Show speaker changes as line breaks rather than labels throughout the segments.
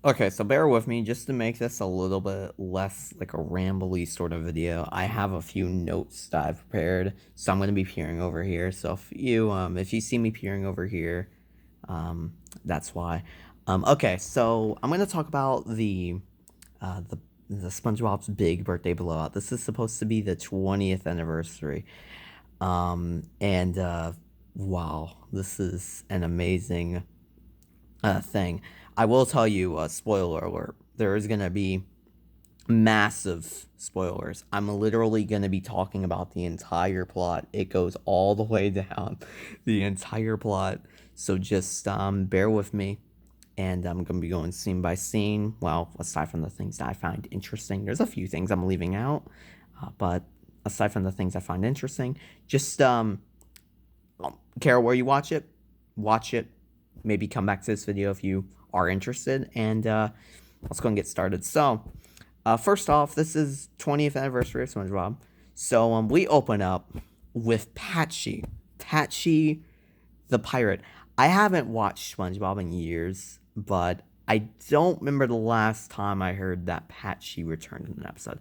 Okay, so bear with me just to make this a little bit less like a rambly sort of video. I have a few notes that I've prepared, so I'm gonna be peering over here. So if you see me peering over here, that's why. Okay, so I'm gonna talk about uh the the SpongeBob's big birthday blowout. This is supposed to be the 20th anniversary. And wow, this is an amazing thing. I will tell you, spoiler alert, there is going to be massive spoilers. I'm literally going to be talking about the entire plot. It goes all the way down, the entire plot. So just bear with me. And I'm going to be going scene by scene. Well, aside from the things that I find interesting, there's a few things I'm leaving out. But aside from the things I find interesting, just care where you watch it, maybe come back to this video if you are interested, and let's go and get started. So, first off, this is 20th anniversary of SpongeBob. So, we open up with Patchy the pirate. I haven't watched SpongeBob in years, but I don't remember the last time I heard that Patchy returned in an episode.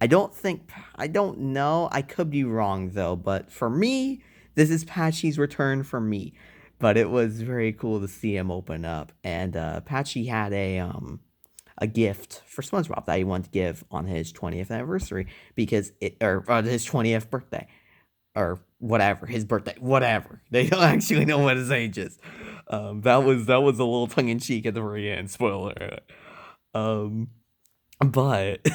I don't know. I could be wrong though, but for me, this is Patchy's return for me. But it was very cool to see him open up, and Patchy had a gift for SpongeBob that he wanted to give on his 20th anniversary because it or on his 20th birthday or whatever his birthday, whatever. They don't actually know what his age is. That was a little tongue in cheek at the very end. Spoiler. Um, but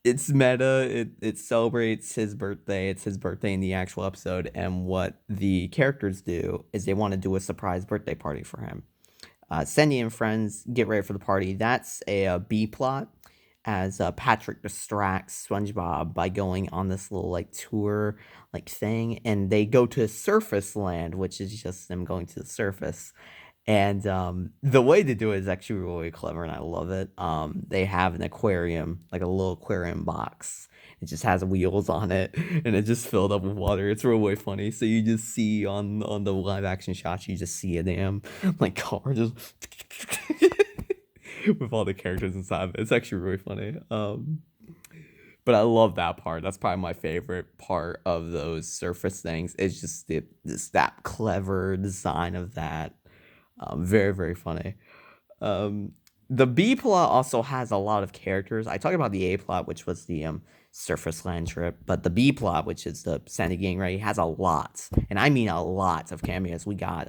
it's meta. It celebrates his birthday. It's his birthday in the actual episode, and what the characters do is they want to do a surprise birthday party for him. Sandy and friends get ready for the party. That's a B plot, as Patrick distracts SpongeBob by going on this little like tour like thing, and they go to Surface Land, which is just them going to the surface. And the way to do it is actually really clever, and I love it. They have an aquarium, like a little aquarium box. It just has wheels on it, and it just filled up with water. It's really funny. So you just see on the live action shots, you just see a damn like car just with all the characters inside of it. It's actually really funny. But I love that part. That's probably my favorite part of those surface things. It's just that clever design of that. Very very funny. Um, the B plot also has a lot of characters. I talked about the A plot, which was the surface land trip, but the B plot, which is the Sandy getting ready, has a lot, and I mean a lot of cameos. We got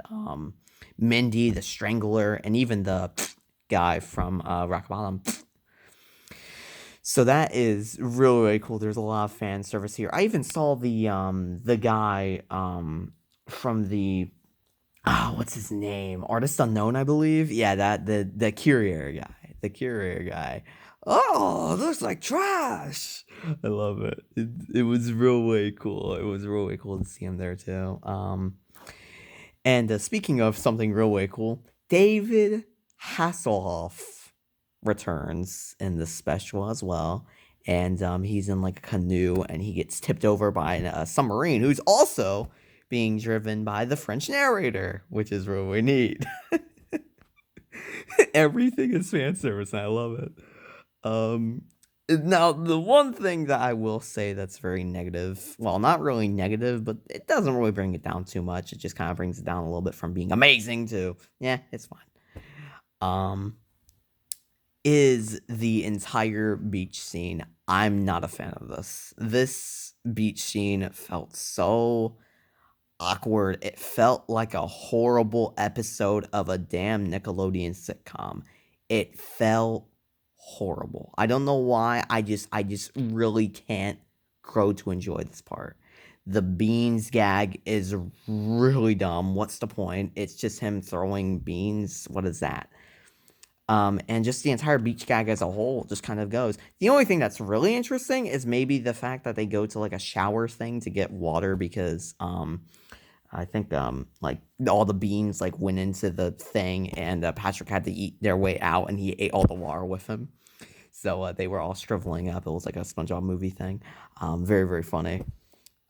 Mindy, the Strangler, and even the guy from Rock Bottom. So that is really really cool. There's a lot of fan service here. I even saw the guy from the what's his name? Artist Unknown, I believe. Yeah, that the Courier guy. The Courier guy. Oh, looks like trash. I love it. It was really cool. It was really cool to see him there too. And speaking of something really cool, David Hasselhoff returns in the special as well. And he's in like a canoe, and he gets tipped over by a submarine who's also being driven by the French narrator, which is really neat. Everything is fan service, and I love it. Um, Now, the one thing that I will say that's very negative, well, not really negative, but it doesn't really bring it down too much. It just kind of brings it down a little bit from being amazing to, yeah, it's fine. Um, is the entire beach scene. I'm not a fan of this. This beach scene felt so awkward. It felt like a horrible episode of a damn Nickelodeon sitcom. It felt horrible. I don't know why. I just really can't grow to enjoy this part. The beans gag is really dumb. What's the point? It's just him throwing beans. What is that? And just the entire beach gag as a whole just kind of goes. The only thing that's really interesting is maybe the fact that they go to like a shower thing to get water because I think like all the beans like went into the thing, and Patrick had to eat their way out, and he ate all the water with him. So they were all shriveling up. It was like a SpongeBob movie thing. Very very funny.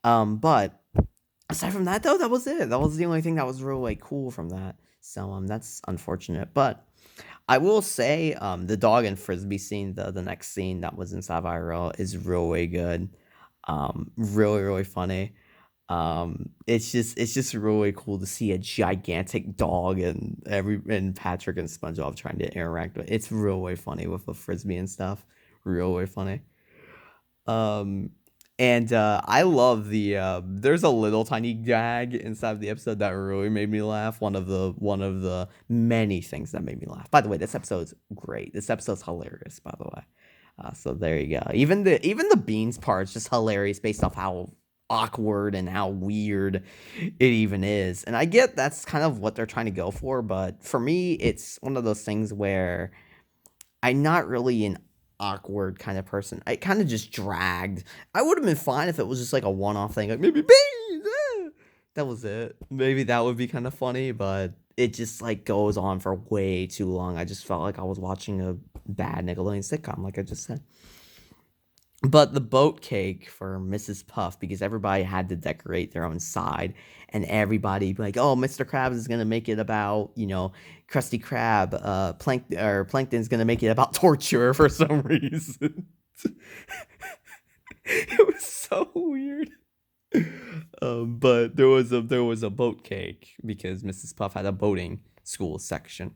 But Aside from that, though, that was it. That was the only thing that was really cool from that. So that's unfortunate. But I will say, the dog and frisbee scene, the next scene that was inside IRL is really good. Really really funny. It's just really cool to see a gigantic dog and Patrick and SpongeBob trying to interact with. It's really funny with the frisbee and stuff. Really funny. Um, and I love there's a little tiny gag inside of the episode that really made me laugh. One of the many things that made me laugh. By the way, this episode's great. This episode's hilarious, by the way. So there you go. Even the beans part is just hilarious based off how awkward and how weird it even is. And I get that's kind of what they're trying to go for, but for me, it's one of those things where I'm not really an awkward kind of person. I kind of just dragged. I would have been fine if it was just like a one-off thing, like maybe beans. That was it. Maybe that would be kind of funny, but it just like goes on for way too long. I just felt like I was watching a bad Nickelodeon sitcom, like I just said. But the boat cake for Mrs. Puff, because everybody had to decorate their own side, and everybody be like, "Oh, Mr. Krabs is gonna make it about Krusty Krab. Plankton's gonna make it about torture for some reason." It was so weird. But there was a boat cake because Mrs. Puff had a boating school section,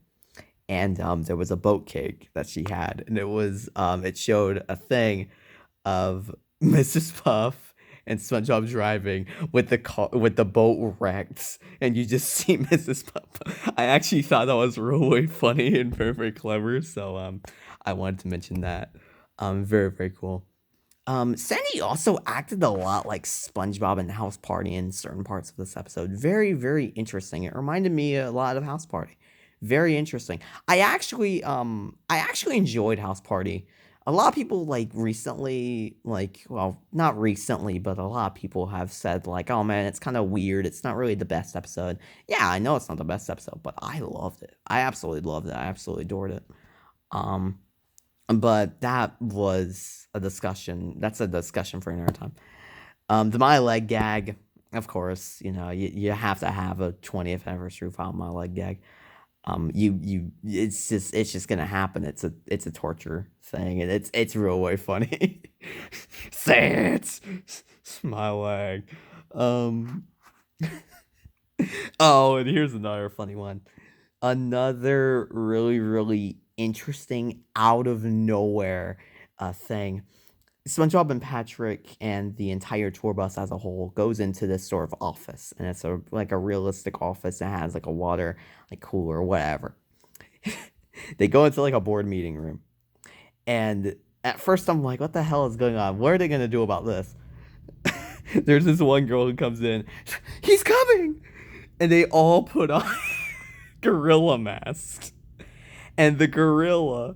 and there was a boat cake that she had, and it showed a thing of Mrs. Puff and SpongeBob driving with the boat wrecked, and you just see Mrs. Puff. I actually thought that was really funny and very very clever, so I wanted to mention that. Very very cool. Sandy also acted a lot like SpongeBob in House Party in certain parts of this episode. Very, very interesting. It reminded me a lot of House Party. Very interesting. I actually enjoyed House Party. A lot of people like recently, like, well, not recently, but a lot of people have said like, "Oh man, it's kind of weird. It's not really the best episode." Yeah, I know it's not the best episode, but I loved it. I absolutely loved it. I absolutely adored it. Um, but that was a discussion. That's a discussion for another time. The My Leg gag, of course, you have to have a 20th anniversary file My Leg gag. It's just gonna happen. It's a torture thing, and it's real way funny. Say it, My Leg. Um. Oh, and here's another funny one. Another really really interesting out of nowhere thing. SpongeBob and Patrick and the entire tour bus as a whole goes into this sort of office, and it's like a realistic office that has like a water like cooler or whatever. They go into like a board meeting room, and at first I'm like, what the hell is going on? What are they gonna do about this? There's this one girl who comes in. He's coming, and they all put on gorilla masks, and the gorilla.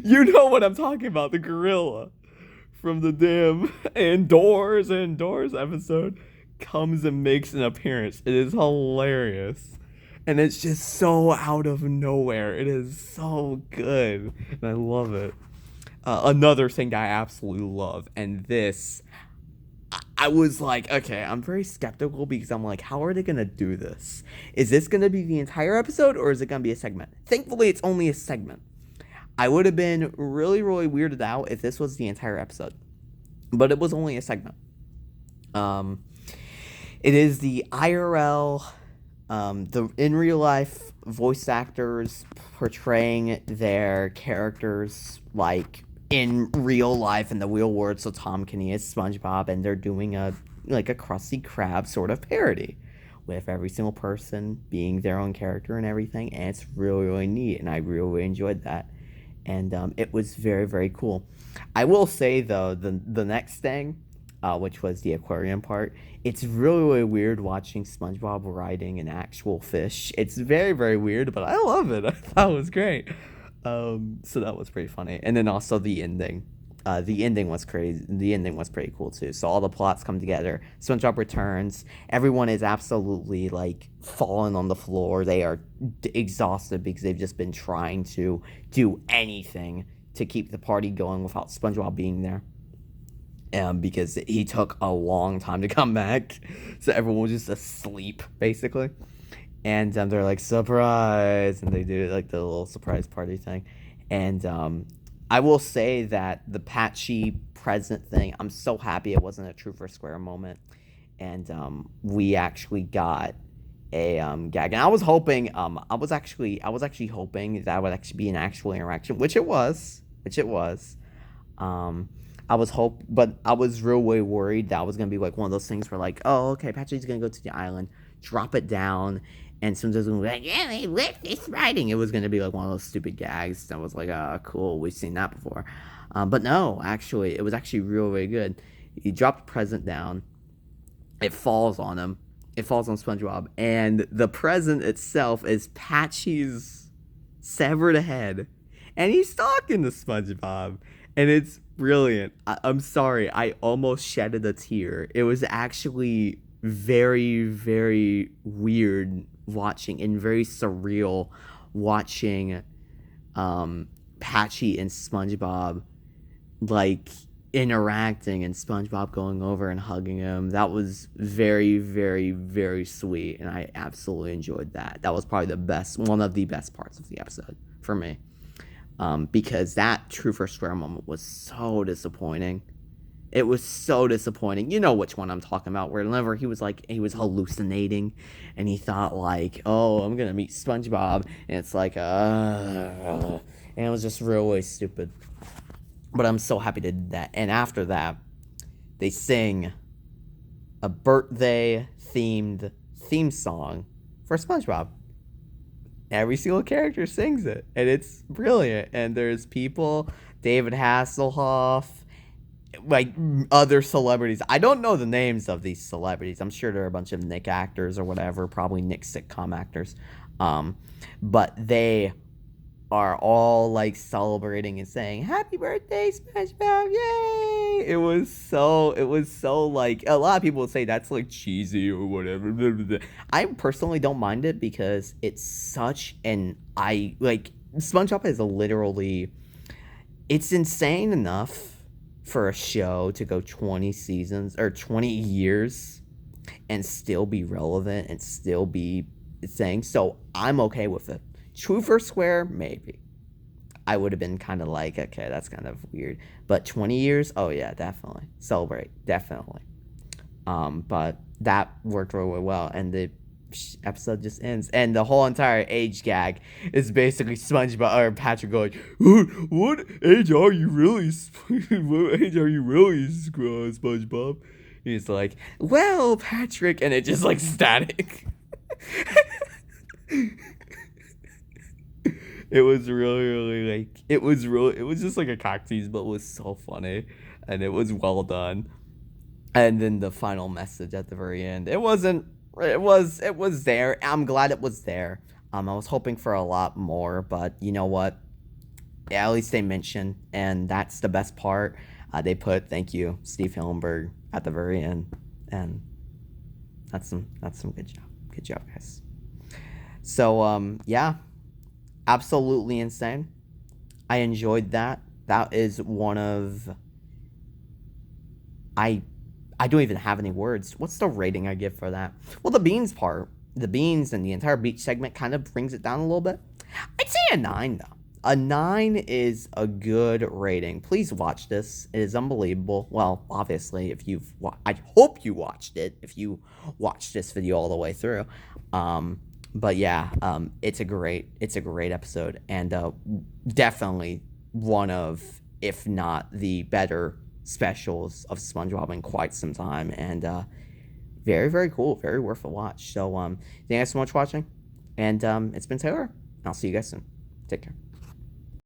You know what I'm talking about, the gorilla from the damn Indoors episode comes and makes an appearance. It is hilarious. And it's just so out of nowhere. It is so good. And I love it. Another thing that I absolutely love, and this, I was like, okay, I'm very skeptical because I'm like, how are they going to do this? Is this going to be the entire episode or is it going to be a segment? Thankfully, it's only a segment. I would have been really, really weirded out if this was the entire episode, but it was only a segment. Um, it is the IRL, the in real life voice actors portraying their characters like in real life in the real world. So Tom Kenny is SpongeBob, and they're doing a Krusty Krab sort of parody, with every single person being their own character and everything, and it's really, really neat, and I really, really enjoyed that. And it was very very cool. I will say though, the next thing, which was the aquarium part, it's really really weird watching SpongeBob riding an actual fish. It's very very weird, but I love it. I thought it was great. So that was pretty funny. And then also the ending. The ending was crazy. The ending was pretty cool too. So all the plots come together. SpongeBob returns. Everyone is absolutely like falling on the floor. They are exhausted because they've just been trying to do anything to keep the party going without SpongeBob being there. because he took a long time to come back, so everyone was just asleep basically. And they're like, surprise, and they do like the little surprise party thing. And I will say that the Patchy present thing, I'm so happy it wasn't a Truth or Square moment, and we actually got a gag. And I was hoping, I was actually hoping that would actually be an actual interaction, which it was, Um, but I was real way worried that was gonna be like one of those things where like, oh, okay, Patchy's gonna go to the island, drop it down, and sometimes gonna be like, yeah, they lit this writing. It was gonna be like one of those stupid gags that was like, cool, we've seen that before. But no, actually, it was actually real, really good. He dropped the present down. It falls on him. It falls on SpongeBob, and the present itself is Patchy's severed head, and he's talking to SpongeBob, and it's brilliant. I'm sorry, I almost shedded a tear. It was actually very, very weird watching and very surreal watching Patchy and SpongeBob like interacting and SpongeBob going over and hugging him. That was very, very, very sweet, and I absolutely enjoyed that. That was probably one of the best parts of the episode for me, because that Truth or Square moment was so disappointing. It was so disappointing. You know which one I'm talking about, whenever he was hallucinating, and he thought like, oh, I'm gonna meet SpongeBob, and it's like, and it was just really stupid. But I'm so happy to do that. And after that, they sing a birthday themed theme song for SpongeBob. Every single character sings it, and it's brilliant. And there's people, David Hasselhoff, like other celebrities. I don't know the names of these celebrities. I'm sure they're a bunch of Nick actors or whatever, probably Nick sitcom actors. But they are all like celebrating and saying happy birthday SpongeBob, yay. It was so like, a lot of people would say that's like cheesy or whatever. I personally don't mind it because it's such an SpongeBob is literally, it's insane enough for a show to go 20 seasons or 20 years and still be relevant and still be saying, so I'm okay with it. Truth or Square, maybe. I would have been kind of like, okay, that's kind of weird. But 20 years? Oh, yeah, definitely. Celebrate. Definitely. But that worked really well. And the episode just ends. And the whole entire age gag is basically SpongeBob or Patrick going, what age are you really? What age are you really, SpongeBob? He's like, well, Patrick. And it just like static. It was really like, it was just like a cock tease, but it was so funny, and it was well done. And then the final message at the very end, it was there. I'm glad it was there. I was hoping for a lot more, but you know what? Yeah, at least they mentioned, and that's the best part. They put thank you, Steve Hillenburg, at the very end, and that's some good job, guys. So yeah. Absolutely insane. I enjoyed that. That is one of, I don't even have any words. What's the rating I give for that? Well, the beans and the entire beach segment kind of brings it down a little bit. I'd say a 9 though. A 9 is a good rating. Please watch this. It is unbelievable. Well, obviously, I hope you watched it. If you watched this video all the way through. But yeah, it's a great episode, and definitely one of, if not the better specials of SpongeBob in quite some time, and very, very cool, very worth a watch. So thank you guys so much for watching, and it's been Taylor. I'll see you guys soon. Take care.